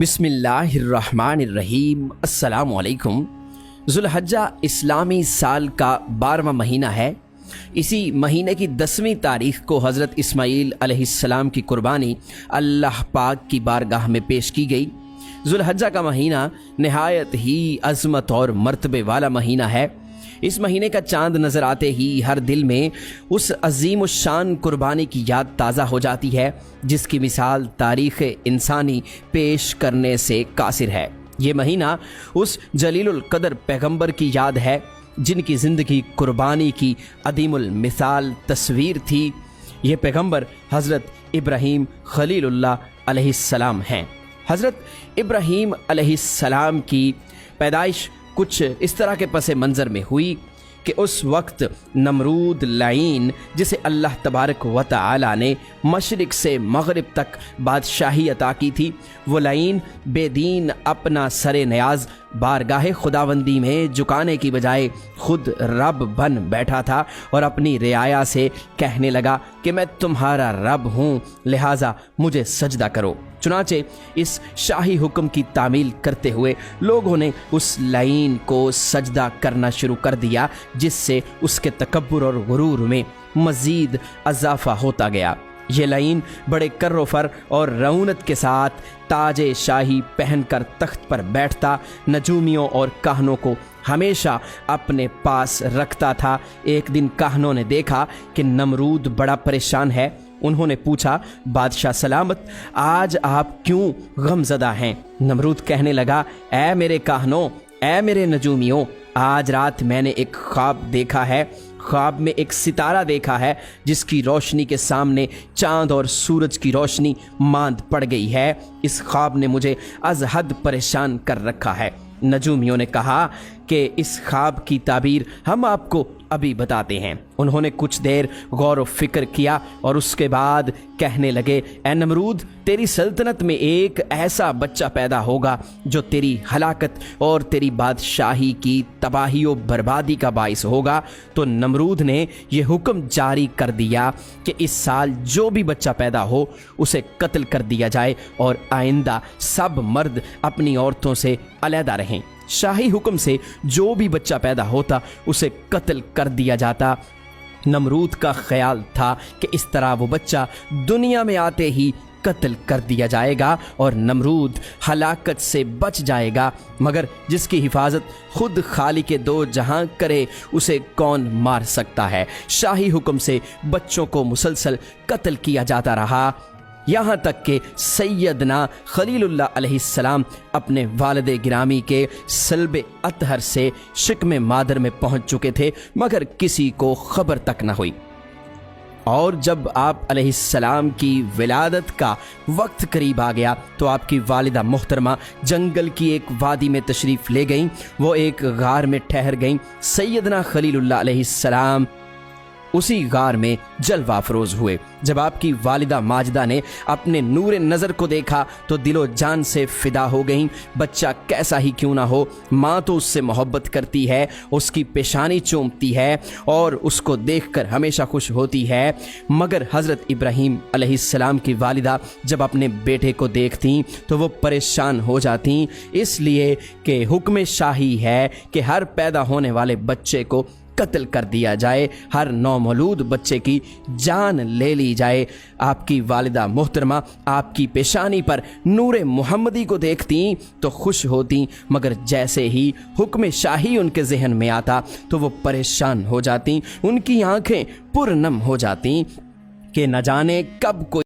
बिस्मिल्लाहिर्रहमानिर्रहीम। अस्सलाम वालेकुम। ज़ुल्हज्जा इस्लामी साल का 12वां महीना है। इसी महीने की 10वीं तारीख को हज़रत इस्माईल अलैहिस्सलाम की कुर्बानी अल्लाह पाक की बारगाह में पेश की गई। ज़ुल्हज्जा का महीना नहायत ही अज़मत और मर्तबे वाला महीना है। इस महीने का चांद नज़र आते ही हर दिल में उस अजीम शान कुर्बानी की याद ताज़ा हो जाती है जिसकी मिसाल तारीख़ इंसानी पेश करने से कासिर है। ये महीना उस जलीलुल कदर पैगंबर की याद है जिनकी ज़िंदगी कुर्बानी की अदीमुल मिसाल तस्वीर थी। ये पैगंबर हज़रत इब्राहीम खलीलुल्लाह अलैहिस्सलाम हैं। हज़रत इब्राहीम अलैहिस्सलाम की पैदाइश कुछ इस तरह के पस मंज़र में हुई कि उस वक्त नमरूद लाइन, जिसे अल्लाह तबारक व तआला ने मशरिक़ से मग़रिब तक बादशाही अता की थी, वो लाइन बेदीन अपना सरे न्याज बारगाह खुदावंदी में झुकाने की बजाय खुद रब बन बैठा था और अपनी रियाया से कहने लगा कि मैं तुम्हारा रब हूँ, लिहाजा मुझे सजदा करो। चुनाचे इस शाही हुक्म की तामील करते हुए लोगों ने उस लाइन को सजदा करना शुरू कर दिया, जिससे उसके तकब्बुर और गुरूर में मज़ीद अज़ाफ़ा होता गया। ये लाइन बड़े कर्रो फर और रऊनत के साथ ताजे शाही पहनकर तख्त पर बैठता, नजूमियों और काहनों को हमेशा अपने पास रखता था। एक दिन काहनों ने देखा कि नमरूद बड़ा परेशान है। उन्होंने पूछा, बादशाह सलामत, आज आप क्यों गमज़दा हैं? नमरूद कहने लगा, ऐ मेरे काहनों, ऐ मेरे नजूमियों, आज रात मैंने एक ख्वाब देखा है। ख्वाब में एक सितारा देखा है जिसकी रोशनी के सामने चाँद और सूरज की रोशनी मांद पड़ गई है। इस ख्वाब ने मुझे अज़ हद परेशान कर रखा है। नजूमियों ने कहा कि इस ख्वाब की ताबीर हम आपको अभी बताते हैं। उन्होंने कुछ देर गौर व फिक्र किया और उसके बाद कहने लगे, ए नमरूद, तेरी सल्तनत में एक ऐसा बच्चा पैदा होगा जो तेरी हलाकत और तेरी बादशाही की तबाही व बर्बादी का बाइस होगा। तो नमरूद ने यह हुक्म जारी कर दिया कि इस साल जो भी बच्चा पैदा हो उसे कत्ल कर दिया जाए और आइंदा सब मर्द अपनी औरतों से अलहदा रहें। शाही हुक्म से जो भी बच्चा पैदा होता उसे कत्ल कर दिया जाता। नमरूद का ख्याल था कि इस तरह वो बच्चा दुनिया में आते ही कत्ल कर दिया जाएगा और नमरूद हलाकत से बच जाएगा, मगर जिसकी हिफाजत खुद खालिक दो जहां करे उसे कौन मार सकता है। शाही हुक्म से बच्चों को मुसलसल कत्ल किया जाता रहा, यहाँ तक कि सैयदना खलीलुल्लाह अलैहिस्सलाम अपने वालिद गिरामी के सल्ब अतहर से शिकमे मादर में पहुँच चुके थे, मगर किसी को खबर तक न हुई। और जब आप अलैहिस्सलाम की विलादत का वक्त करीब आ गया तो आपकी वालिदा मोहतरमा जंगल की एक वादी में तशरीफ़ ले गईं। वो एक गार में ठहर गईं। सैयदना खलीलुल्लाह अलैहिस्सलाम उसी गार में जलवा अफरोज़ हुए। जब आपकी वालिदा माजिदा ने अपने नूर नज़र को देखा तो दिलो जान से फ़िदा हो गईं। बच्चा कैसा ही क्यों ना हो, माँ तो उससे मोहब्बत करती है, उसकी पेशानी चूमती है और उसको देखकर हमेशा खुश होती है। मगर हज़रत इब्राहीम अलैहिस्सलाम की वालिदा जब अपने बेटे को देखती तो वो परेशान हो जाती, इसलिए कि हुक्म शाही है कि हर पैदा होने वाले बच्चे को कत्ल कर दिया जाए, हर नौमौलूद बच्चे की जान ले ली जाए। आपकी वालिदा मोहतरमा आपकी पेशानी पर नूरे मुहम्मदी को देखती तो खुश होती, मगर जैसे ही हुक्म शाही उनके जहन में आता तो वो परेशान हो जाती। उनकी आंखें पुरनम हो जाती कि न जाने कब कोई